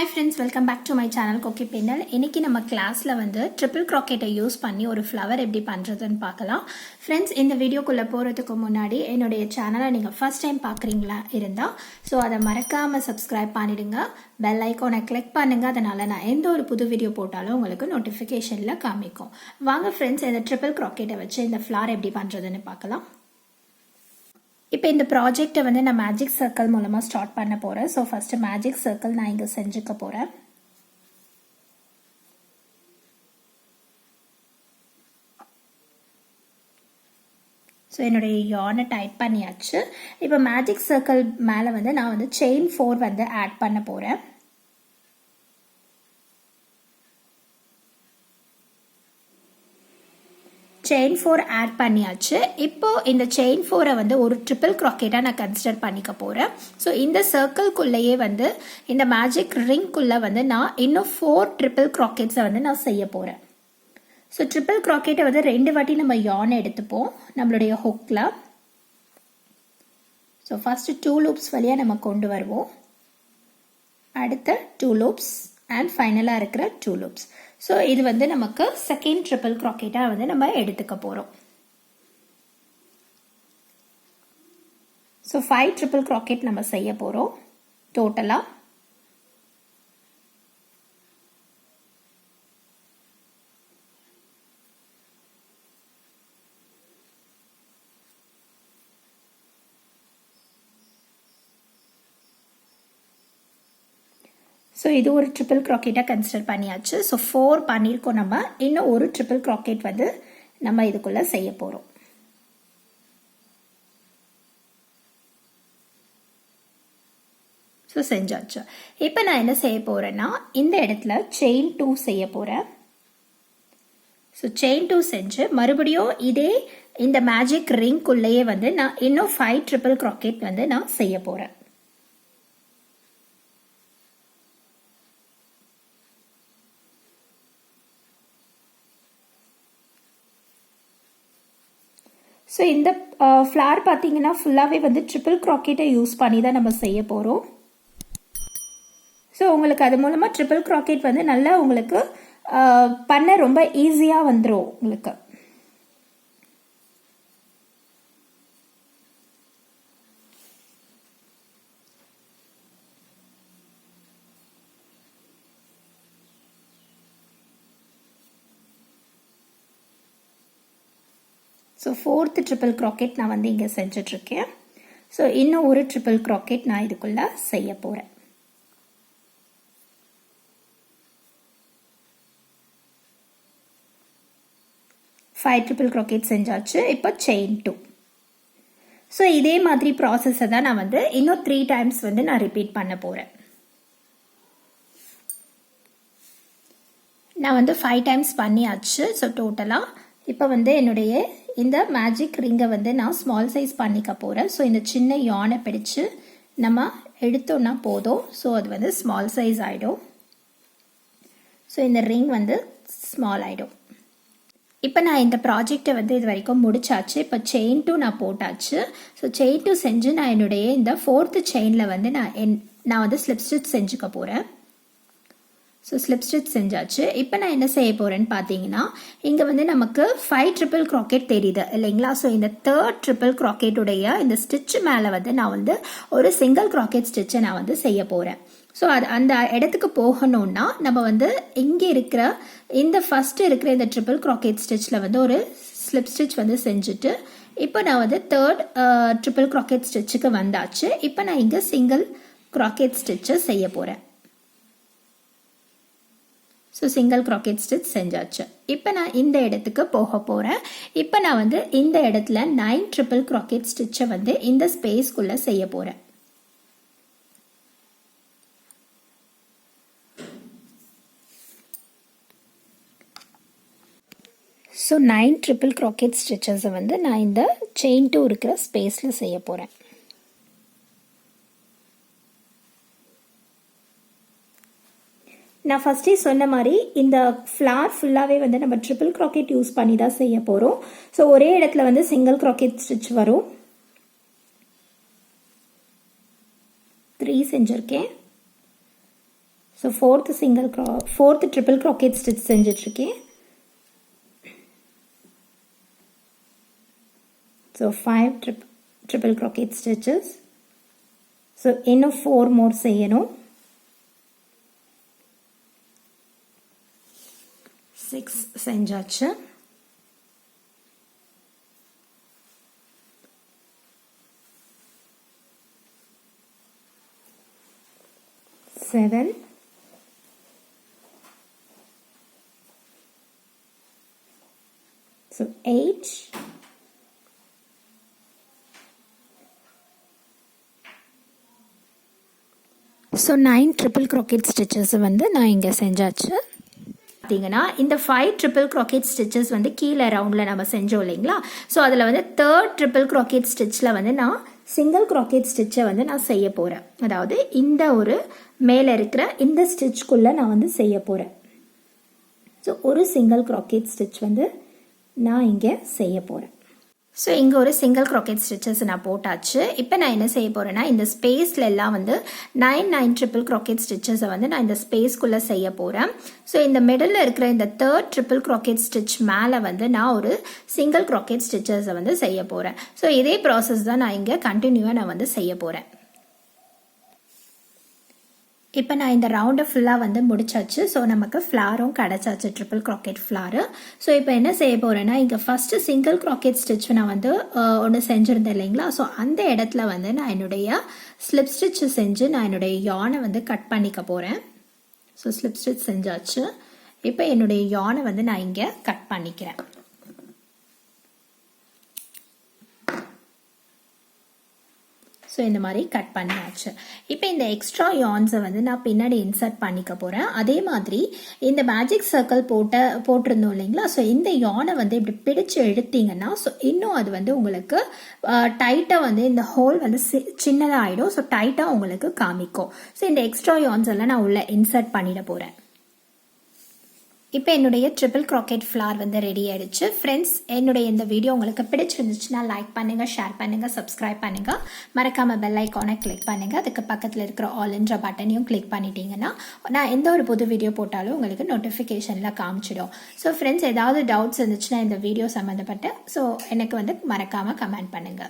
Hi friends, welcome back to my channel Kokki Pinnal. இன்னைக்கு நம்ம கிளாஸ்ல வந்து ட்ரிபிள் க்ராக்கெட்டை யூஸ் பண்ணி ஒரு ஃப்ளவர் எப்படி பண்றதுன்னு பார்க்கலாம். ஃப்ரெண்ட்ஸ், இந்த வீடியோக்குள்ள போறதுக்கு முன்னாடி என்னுடைய சேனலை நீங்க ஃபர்ஸ்ட் டைம் பார்க்கறீங்களா இருந்தா அதை மறக்காம சப்ஸ்கிரைப் பண்ணிடுங்க. பெல் ஐகானை கிளிக் பண்ணுங்க. அதனால நான் எந்த ஒரு புது வீடியோ போட்டாலும் உங்களுக்கு நோட்டிஃபிகேஷன்ல காமிக்கும். வாங்க ஃப்ரெண்ட்ஸ், இந்த ட்ரிபிள் க்ராக்கெட்டை வச்சு இந்த ஃப்ளவர் எப்படி பண்றதுன்னு பார்க்கலாம். இப்போ இந்த ப்ராஜெக்டை வந்து நான் மேஜிக் சர்க்கிள் மூலமாக ஸ்டார்ட் பண்ண போகிறேன். ஸோ ஃபஸ்ட்டு மேஜிக் சர்க்கிள் நான் இங்கே செஞ்சுக்க போகிறேன். ஸோ என்னுடைய யானை டைப் பண்ணியாச்சு. இப்போ மேஜிக் சர்க்கிள் மேலே வந்து நான் வந்து செயின் 4 வந்து ஆட் பண்ண போகிறேன். செயின் 4 ஆட் பண்ணியாச்சு. இப்போ இந்த செயின் 4 வந்து ஒரு ட்ரிபிள் க்ராக்கெட்டாக நான் கன்சிடர் பண்ணிக்க போகிறேன். ஸோ இந்த சர்க்கிள்குள்ளேயே வந்து இந்த மேஜிக் ரிங்குள்ளே வந்து நான் இன்னும் 4 ட்ரிபிள் க்ராக்கெட்ஸை வந்து நான் செய்ய போகிறேன். ஸோ ட்ரிபிள் க்ராக்கெட்டை வந்து 2 வாட்டி நம்ம யான் எடுத்துப்போம் நம்மளுடைய ஹுக்கில். ஸோ ஃபஸ்ட்டு 2 லூப்ஸ் வழியாக நம்ம கொண்டு வருவோம். அடுத்த 2 லூப்ஸ் அண்ட் ஃபைனலாக இருக்கிற 2 லூப்ஸ். ஸோ இது வந்து நமக்கு செகண்ட் ட்ரிபிள் க்ராக்கெட்டாக வந்து நம்ம எடுத்துக்க போகிறோம். ஸோ 5 ட்ரிபிள் க்ராக்கெட் நம்ம செய்ய போகிறோம் டோட்டலாக. ஸோ இது ஒரு ட்ரிபிள் க்ராக்கெட்டாக கன்சிடர் பண்ணியாச்சு. ஸோ 4 பண்ணியிருக்கோம் நம்ம. இன்னும் ஒரு ட்ரிபிள் க்ராக்கெட் வந்து நம்ம இதுக்குள்ளே செய்ய போகிறோம். ஸோ செஞ்சாச்சு. இப்போ நான் என்ன செய்ய போகிறேன்னா இந்த இடத்துல செயின் 2 செய்ய போகிறேன். ஸோ செயின் 2 செஞ்சு மறுபடியும் இதே இந்த மேஜிக் ரிங்குள்ளேயே வந்து நான் இன்னும் 5 ட்ரிபிள் க்ராக்கெட் வந்து நான் செய்ய போகிறேன். ஸோ இந்த ஃப்ளவர் பார்த்தீங்கன்னா ஃபுல்லாகவே வந்து ட்ரிபிள் க்ராக்கெட்டை யூஸ் பண்ணி தான் நம்ம செய்ய போகிறோம். ஸோ உங்களுக்கு அது மூலமாக ட்ரிபிள் க்ராக்கெட் வந்து நல்லா உங்களுக்கு பண்ண ரொம்ப ஈஸியாக வந்துடும் உங்களுக்கு. ஸோ 4th ட்ரிபிள் க்ராக்கெட் நான் வந்து இங்கே செஞ்சிட்ருக்கேன். ஸோ இன்னும் ஒரு ட்ரிபிள் க்ராக்கெட் நான் இதுக்குள்ளே செய்ய போகிறேன். ஃபைவ் ட்ரிபிள் க்ராக்கெட் செஞ்சாச்சு. இப்போ செயின் 2. ஸோ இதே மாதிரி ப்ராசஸை தான் நான் வந்து இன்னும் 3 டைம்ஸ் வந்து நான் ரிப்பீட் பண்ண போகிறேன். நான் வந்து 5 டைம்ஸ் பண்ணியாச்சு. ஸோ டோட்டலாக இப்போ வந்து என்னுடைய இந்த மேஜிக் ரிங்கை வந்து நான் ஸ்மால் சைஸ் பண்ணிக்க போகிறேன். ஸோ இந்த சின்ன யானை பிடிச்சு நம்ம எடுத்தோன்னா போதும். ஸோ அது வந்து ஸ்மால் சைஸ் ஆகிடும். ஸோ இந்த ரிங் வந்து ஸ்மால் ஆகிடும். இப்போ நான் இந்த ப்ராஜெக்டை வந்து இது வரைக்கும் முடிச்சாச்சு. இப்போ செயின் 2 நான் போட்டாச்சு. ஸோ செயின் 2 செஞ்சு நான் என்னுடைய இந்த 4th செயினில் வந்து நான் வந்து ஸ்லிப் ஸ்டிச் செஞ்சுக்க போகிறேன். ஸோ ஸ்லிப் ஸ்டிச் செஞ்சாச்சு. இப்போ நான் என்ன செய்ய போகிறேன்னு பார்த்தீங்கன்னா இங்கே வந்து நமக்கு 5 ட்ரிபிள் க்ராக்கெட் தெரியுது இல்லைங்களா. ஸோ இந்த 3rd ட்ரிபிள் க்ராக்கெட்டுடைய இந்த ஸ்டிச் மேலே வந்து நான் வந்து ஒரு சிங்கிள் க்ராக்கெட் ஸ்டிச்சை நான் வந்து செய்ய போகிறேன். ஸோ அது அந்த இடத்துக்கு போகணும்னா நம்ம வந்து இங்கே இருக்கிற இந்த ஃபஸ்ட்டு இருக்கிற இந்த ட்ரிபிள் க்ராக்கெட் ஸ்டிச்சில் வந்து ஒரு ஸ்லிப் ஸ்டிச் வந்து செஞ்சுட்டு இப்போ நான் வந்து 3rd ட்ரிபிள் க்ராக்கெட் ஸ்டிச்சுக்கு வந்தாச்சு. இப்போ நான் இங்கே சிங்கிள் க்ராக்கெட் ஸ்டிச்சை செய்ய போகிறேன். ஸோ சிங்கிள் க்ராக்கெட் ஸ்டிச் செஞ்சாச்சு. இப்போ நான் இந்த இடத்துக்கு போக போகிறேன். இப்போ நான் வந்து இந்த இடத்துல 9 ட்ரிபிள் க்ராக்கெட் ஸ்டிச்சை வந்து இந்த ஸ்பேஸ்க்குள்ளே செய்ய போகிறேன். ஸோ 9 ட்ரிபிள் க்ராக்கெட் ஸ்டிச்சஸை வந்து நான் இந்த செயின் 2 இருக்கிற ஸ்பேஸில் செய்ய போகிறேன். நான் ஃபஸ்ட்டே சொன்ன மாதிரி இந்த ஃப்ளவர் ஃபுல்லாகவே வந்து நம்ம ட்ரிபிள் க்ராக்கெட் யூஸ் பண்ணி தான் செய்ய போகிறோம். ஸோ ஒரே இடத்துல வந்து சிங்கிள் க்ராக்கெட் ஸ்டிச் வரும். 3 செஞ்சுருக்கேன். So fourth triple crochet stitch செஞ்சிட்ருக்கேன். So 5 triple crochet stitches. So இன்னும் 4 மோர் செய்யணும். 6 செஞ்சாச்சு. 7, 8, 9 ட்ரிபிள் க்ரோக்கெட் ஸ்டிச்சஸ் வந்து நான் இங்கே செஞ்சாச்சு. பார்த்தீங்கன்னா இந்த 5 ட்ரிபிள் க்ரோக்கெட் ஸ்டிச்சஸ் வந்து கீழே ரவுண்டில் நம்ம செஞ்சோம் இல்லைங்களா. ஸோ அதில் வந்து 3rd ட்ரிபிள் க்ரோக்கெட் ஸ்டிச்சில் வந்து நான் சிங்கிள் க்ரோக்கெட் ஸ்டிச்சை வந்து நான் செய்ய போகிறேன். அதாவது இந்த ஒரு மேலே இருக்கிற இந்த ஸ்டிச்சுக்குள்ளே நான் வந்து செய்ய போகிறேன். ஸோ ஒரு சிங்கிள் க்ரோக்கெட் ஸ்டிச் வந்து நான் இங்கே செய்ய போகிறேன். ஸோ இங்கே ஒரு சிங்கிள் க்ரோக்கெட் ஸ்டிச்சஸ் நான் போட்டாச்சு. இப்போ நான் என்ன செய்ய போகிறேன்னா இந்த ஸ்பேஸில் எல்லாம் வந்து 9 ட்ரிபிள் க்ரோக்கெட் ஸ்டிச்சஸை வந்து நான் இந்த ஸ்பேஸ்க்குள்ளே செய்ய போகிறேன். ஸோ இந்த மிடில் இருக்கிற இந்த 3rd ட்ரிபிள் க்ரோக்கெட் ஸ்டிச் மேலே வந்து நான் ஒரு சிங்கிள் க்ரோக்கெட் ஸ்டிச்சஸை வந்து செய்ய போகிறேன். ஸோ இதே ப்ராசஸ் தான் நான் இங்கே கண்டினியூவாக நான் வந்து செய்ய போகிறேன். இப்போ நான் இந்த ரவுண்டை ஃபுல்லாக வந்து முடிச்சாச்சு. ஸோ நமக்கு ஃப்ளாரும் கிடச்சாச்சு, ட்ரிபிள் க்ரோக்கெட் ஃப்ளாரு. ஸோ இப்போ என்ன செய்ய போகிறேன்னா இங்கே ஃபஸ்ட்டு சிங்கிள் க்ரோக்கெட் ஸ்டிச் நான் வந்து ஒன்று செஞ்சுருந்தேன் இல்லைங்களா. ஸோ அந்த இடத்துல வந்து நான் என்னுடைய ஸ்லிப் ஸ்டிச் செஞ்சு நான் என்னுடைய யானை வந்து கட் பண்ணிக்க போகிறேன். ஸோ ஸ்லிப் ஸ்டிச் செஞ்சாச்சு. இப்போ என்னுடைய யானை வந்து நான் இங்கே கட் பண்ணிக்கிறேன். ஸோ இந்த மாதிரி கட் பண்ணியாச்சு. இப்போ இந்த எக்ஸ்ட்ரா யான்ஸை வந்து நான் பின்னாடி இன்சர்ட் பண்ணிக்க போகிறேன். அதே மாதிரி இந்த மேஜிக் சர்க்கிள் போட்டிருந்தோம் இல்லைங்களா. ஸோ இந்த யானை வந்து இப்படி பிடிச்சு எடுத்தீங்கன்னா ஸோ இன்னும் அது வந்து உங்களுக்கு டைட்டாக வந்து இந்த ஹோல் வந்து சின்னதாக ஆகிடும். ஸோ டைட்டாக உங்களுக்கு காமிக்கும். ஸோ இந்த எக்ஸ்ட்ரா யான்ஸ் எல்லாம் நான் உள்ள இன்சர்ட் பண்ணிட போகிறேன். இப்போ என்னுடைய ட்ரிபிள் க்ரோக்கெட் ஃப்ளார் வந்து ரெடி ஆயிடுச்சு. ஃப்ரெண்ட்ஸ், என்னுடைய இந்த வீடியோ உங்களுக்கு பிடிச்சிருந்துச்சுன்னா லைக் பண்ணுங்கள், ஷேர் பண்ணுங்கள், சப்ஸ்கிரைப் பண்ணுங்கள். மறக்காமல் பெல் ஐக்கானை கிளிக் பண்ணுங்கள். அதுக்கு பக்கத்தில் இருக்கிற ஆல்ன்ற பட்டனையும் கிளிக் பண்ணிட்டீங்கன்னா நான் எந்த ஒரு புது வீடியோ போட்டாலும் உங்களுக்கு நோட்டிஃபிகேஷனில் காமிச்சிடும். ஸோ ஃப்ரெண்ட்ஸ், ஏதாவது டவுட்ஸ் இருந்துச்சுன்னா இந்த வீடியோ சம்மந்தப்பட்ட எனக்கு வந்து மறக்காமல் கமெண்ட் பண்ணுங்கள்.